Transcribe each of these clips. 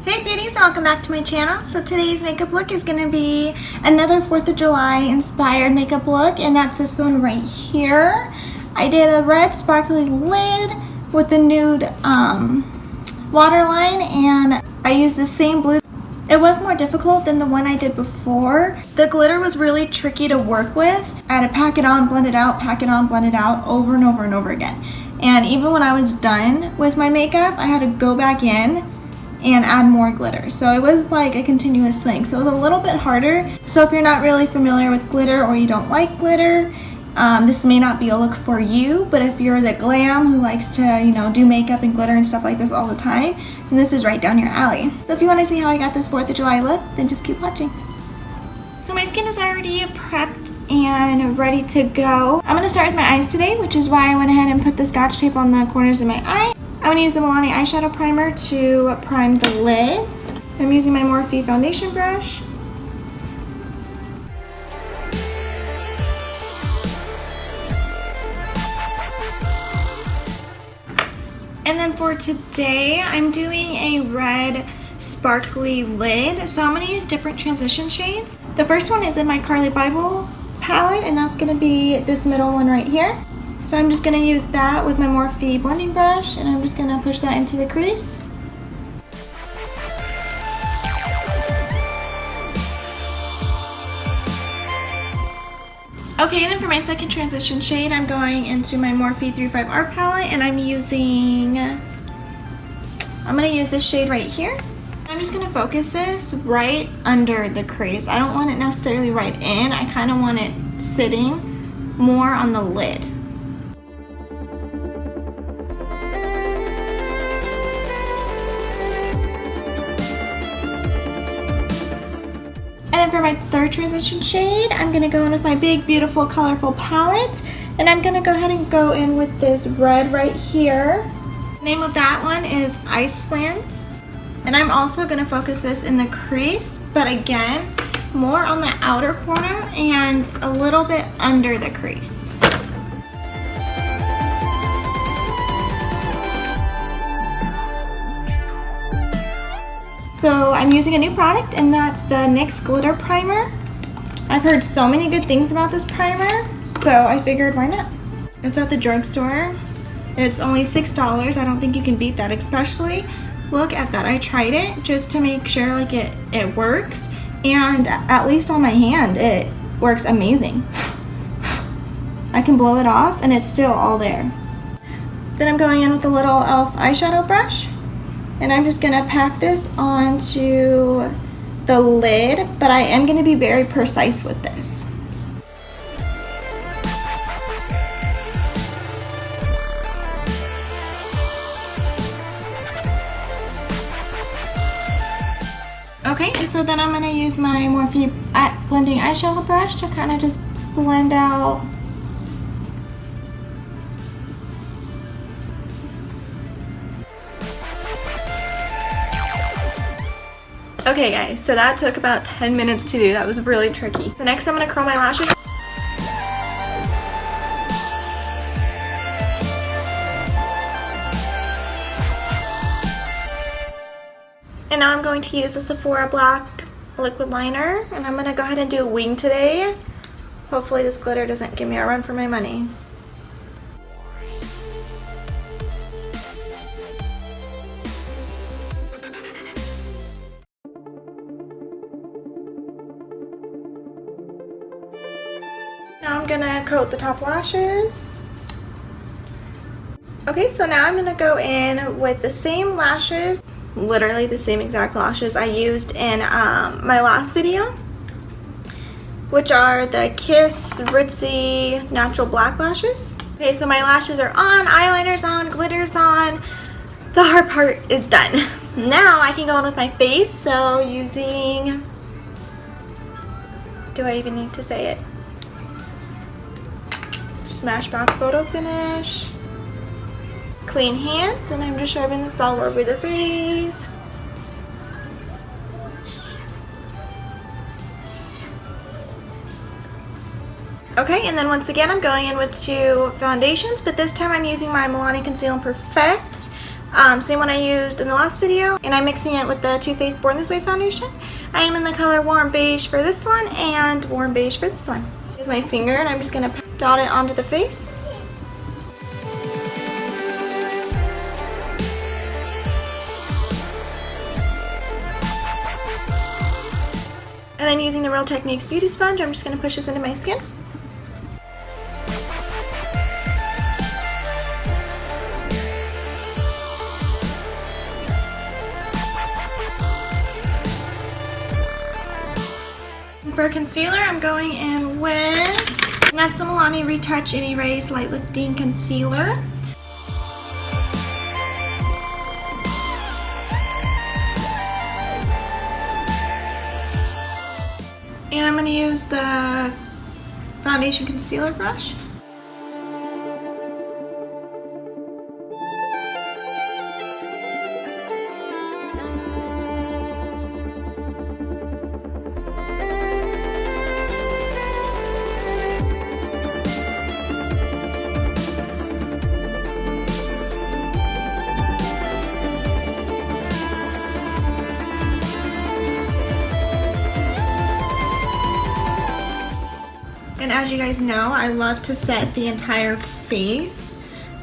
Hey beauties, welcome back to my channel. So today's makeup look is going to be another 4th of July inspired makeup look, and that's this one right here. I did a red sparkly lid with the nude waterline, and I used the same blue. It was more difficult than the one I did before. The glitter was really tricky to work with. I had to pack it on, blend it out, pack it on, blend it out over and over and over again. And even when I was done with my makeup, I had to go back in and add more glitter. So it was like a continuous thing. So it was a little bit harder. So if you're not really familiar with glitter or you don't like glitter, this may not be a look for you, but if you're the glam who likes to, you know, do makeup and glitter and stuff like this all the time, then this is right down your alley. So if you want to see how I got this 4th of July look, then just keep watching. So my skin is already prepped and ready to go. I'm going to start with my eyes today, which is why I went ahead and put the Scotch tape on the corners of my eye. I'm going to use the Milani eyeshadow primer to prime the lids. I'm using my Morphe foundation brush. And then for today, I'm doing a red sparkly lid. So I'm going to use different transition shades. The first one is in my Carli Bybel palette, and that's going to be this middle one right here. So I'm just going to use that with my Morphe blending brush, and I'm just going to push that into the crease. Okay, and then for my second transition shade, I'm going into my Morphe 35R palette, and I'm going to use this shade right here. I'm just going to focus this right under the crease. I don't want it necessarily right in. I kind of want it sitting more on the lid. And then for my third transition shade, I'm going to go in with my big, beautiful, colorful palette. And I'm going to go ahead and go in with this red right here. The name of that one is Iceland. And I'm also going to focus this in the crease, but again, more on the outer corner and a little bit under the crease. So I'm using a new product, and that's the NYX Glitter Primer. I've heard so many good things about this primer, so I figured why not? It's at the drugstore. It's only $6. I don't think you can beat that, especially look at that. I tried it just to make sure like it works, and at least on my hand it works amazing. I can blow it off and it's still all there. Then I'm going in with a little E.L.F. eyeshadow brush. And I'm just going to pack this onto the lid, but I am going to be very precise with this. Okay, and so then I'm going to use my Morphe blending eyeshadow brush to kind of just blend out . Okay guys, so that took about 10 minutes to do. That was really tricky. So next I'm going to curl my lashes. And now I'm going to use the Sephora Black liquid liner, and I'm going to go ahead and do a wing today. Hopefully this glitter doesn't give me a run for my money. Now I'm gonna coat the top lashes. Okay, so now I'm gonna go in with the same lashes, literally the same exact lashes I used in my last video, which are the Kiss Ritzy Natural Black Lashes. Okay, so my lashes are on, eyeliner's on, glitter's on. The hard part is done. Now I can go in with my face, so using, do I even need to say it? Smashbox Photofinished. Clean hands, and I'm just rubbing this all over the face. Okay, and then once again I'm going in with two foundations, but this time I'm using my Milani Conceal and Perfect Same one I used in the last video, and I'm mixing it with the Too Faced Born This Way foundation. I am in the color Warm Beige for this one and Warm Beige for this one. Here's my finger, and I'm just going to dot it onto the face. And then using the Real Techniques Beauty Sponge, I'm just going to push this into my skin. For concealer, I'm going in with, that's the Milani Retouch and Erase Light Lifting Concealer. And I'm going to use the foundation concealer brush. And as you guys know, I love to set the entire face,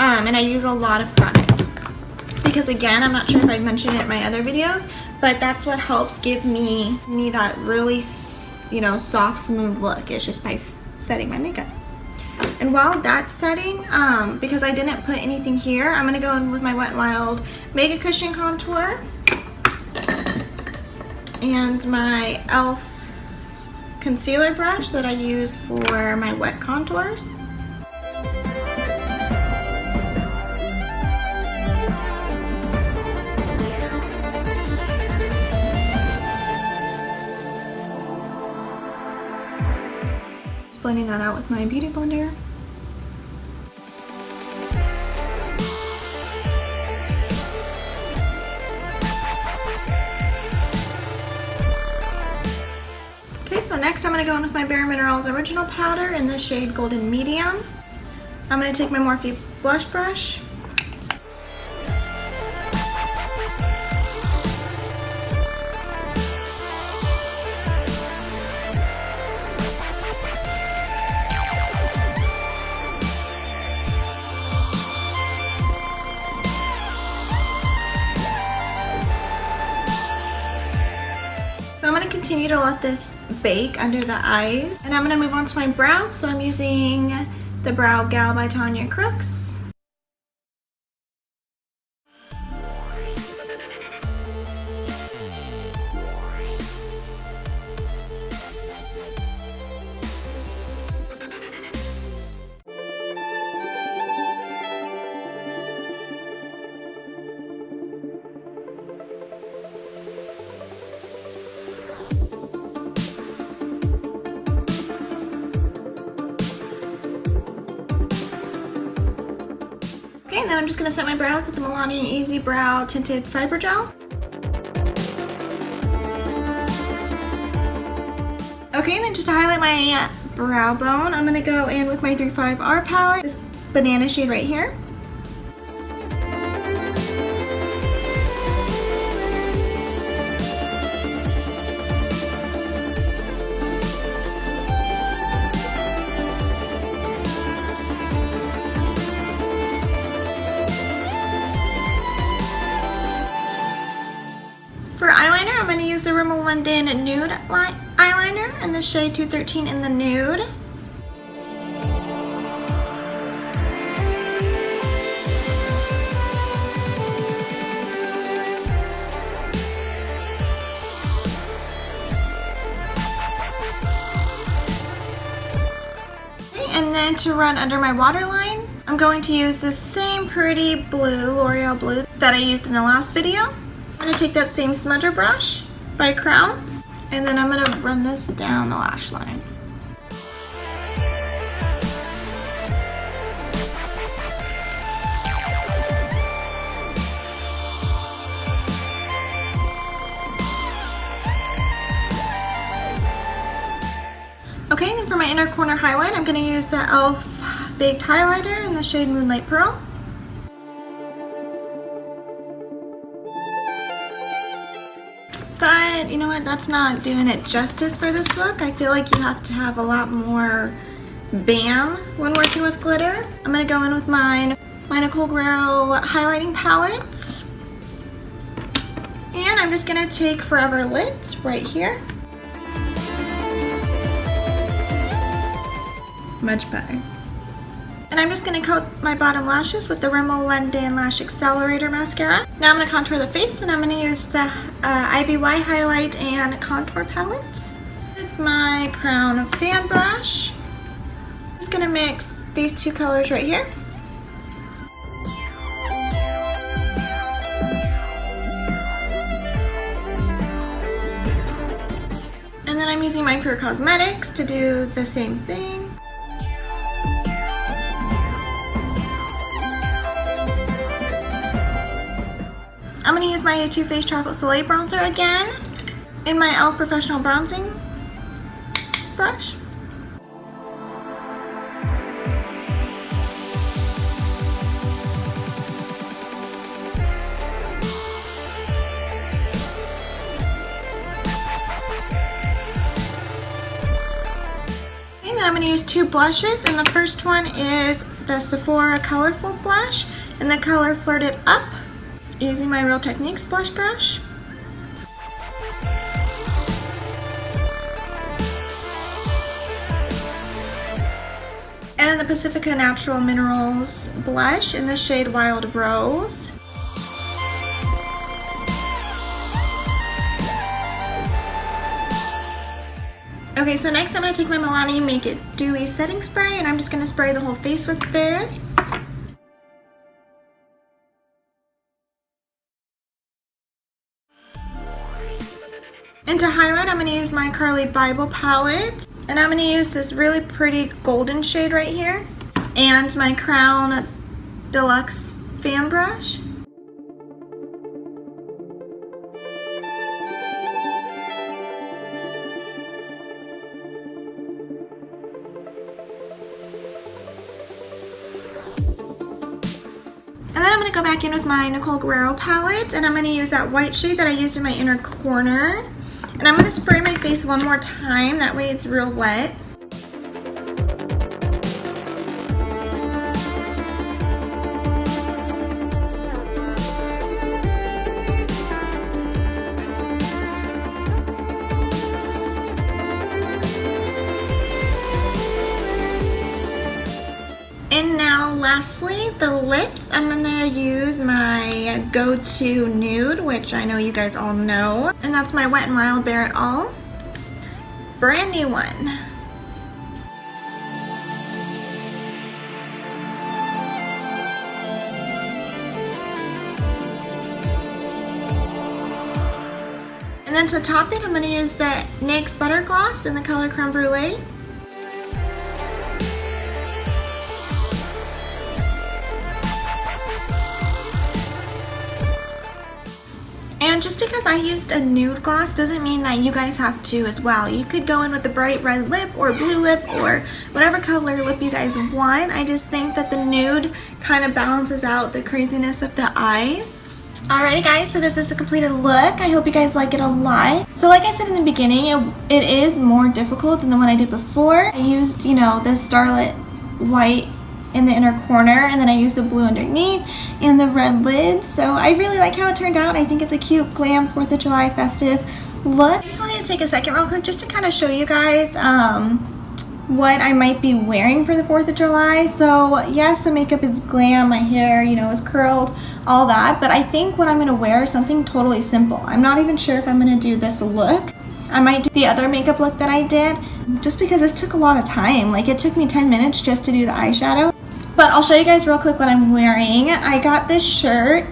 and I use a lot of product. Because again, I'm not sure if I mentioned it in my other videos, but that's what helps give me that really, you know, soft, smooth look. It's just by setting my makeup. And while that's setting, because I didn't put anything here, I'm going to go in with my Wet n Wild Mega Cushion Contour and my E.L.F concealer brush that I use for my wet contours. Just blending that out with my beauty blender. So next I'm going to go in with my Bare Minerals Original Powder in the shade Golden Medium. I'm going to take my Morphe blush brush. So I'm going to continue to let this bake under the eyes, and I'm going to move on to my brows. So I'm using the Brow Gal by Tonya Crooks. Okay, and then I'm just going to set my brows with the Milani Easy Brow Tinted Fiber Gel. Okay, and then just to highlight my brow bone, I'm going to go in with my 35R palette, this banana shade right here. For eyeliner, I'm going to use the Rimmel London Nude eyeliner in the shade 213 in the Nude. And then to run under my waterline, I'm going to use the same pretty blue, Loreal blue, that I used in the last video. I'm going to take that same smudger brush by Crown, and then I'm going to run this down the lash line. Okay, and then for my inner corner highlight, I'm going to use the E.L.F. Baked Highlighter in the shade Moonlight Pearl. But you know what, that's not doing it justice for this look. I feel like you have to have a lot more bam when working with glitter. I'm gonna go in with my Nicole Guerrero highlighting palette. And I'm just gonna take Forever Lit right here. Much better. And I'm just gonna coat my bottom lashes with the Rimmel London Lash Accelerator mascara. Now I'm gonna contour the face, and I'm gonna use the IBY highlight and contour palette with my Crown fan brush. I'm just gonna mix these two colors right here. And then I'm using my Pure Cosmetics to do the same thing. I'm going to use my Too Faced Chocolate Soleil bronzer again in my E.L.F. Professional Bronzing brush. And then I'm going to use two blushes, and the first one is the Sephora Colorful blush in the color Flirted Up, using my Real Techniques blush brush. And then the Pacifica Natural Minerals blush in the shade Wild Rose. Okay, so next I'm going to take my Milani Make It Dewy setting spray, and I'm just going to spray the whole face with this. And to highlight, I'm going to use my Carli Bybel palette, and I'm going to use this really pretty golden shade right here, and my Crown Deluxe fan brush. And then I'm going to go back in with my Nicole Guerrero palette, and I'm going to use that white shade that I used in my inner corner. And I'm going to spray my face one more time, that way it's real wet. And now lastly, the lips. I'm gonna use my go-to nude, which I know you guys all know. And that's my Wet n Wild Bare It All. Brand new one. And then to top it, I'm gonna use the NYX Butter Gloss in the color Creme Brulee. And just because I used a nude gloss doesn't mean that you guys have to as well. You could go in with a bright red lip or blue lip or whatever color lip you guys want. I just think that the nude kind of balances out the craziness of the eyes. Alrighty guys, so this is the completed look. I hope you guys like it a lot. So like I said in the beginning, it is more difficult than the one I did before. I used, you know, the Starlit white in the inner corner, and then I used the blue underneath and the red lid. So I really like how it turned out. I think it's a cute glam 4th of July festive look. I just wanted to take a second real quick just to kind of show you guys what I might be wearing for the 4th of July. So yes, the makeup is glam, my hair, you know, is curled, all that, but I think what I'm going to wear is something totally simple. I'm not even sure if I'm going to do this look. I might do the other makeup look that I did, just because this took a lot of time. Like, it took me 10 minutes just to do the eyeshadow. But I'll show you guys real quick what I'm wearing. I got this shirt.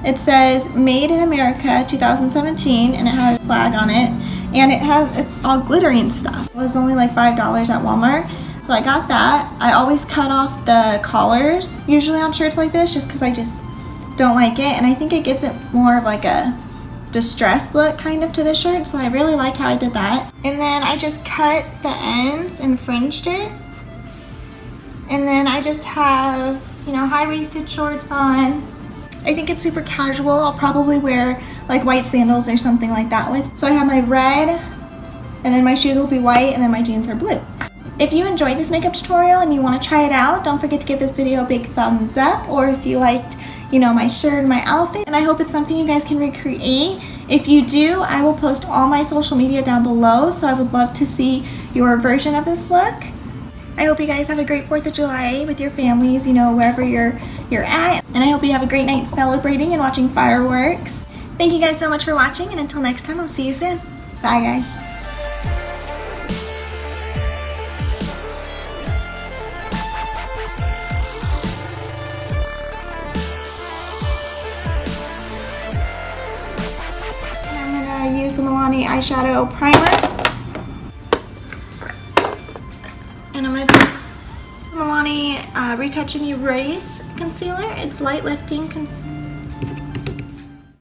It says Made in America 2017, and it has a flag on it. And it's all glittery and stuff. It was only like $5 at Walmart. So I got that. I always cut off the collars, usually on shirts like this, just because I just don't like it. And I think it gives it more of like a distressed look kind of to the shirt. So I really like how I did that. And then I just cut the ends and fringed it. And then I just have, you know, high-waisted shorts on. I think it's super casual. I'll probably wear like white sandals or something like that with. So I have my red, and then my shoes will be white, and then my jeans are blue. If you enjoyed this makeup tutorial and you want to try it out, don't forget to give this video a big thumbs up, or if you liked, you know, my shirt and my outfit, and I hope it's something you guys can recreate. If you do, I will post all my social media down below, so I would love to see your version of this look. I hope you guys have a great 4th of July with your families, you know, wherever you're at, and I hope you have a great night celebrating and watching fireworks. Thank you guys so much for watching, and until next time, I'll see you soon. Bye, guys. Use the Milani eyeshadow primer, and I'm going to do Milani Retouch and Erase concealer. It's light lifting concealer.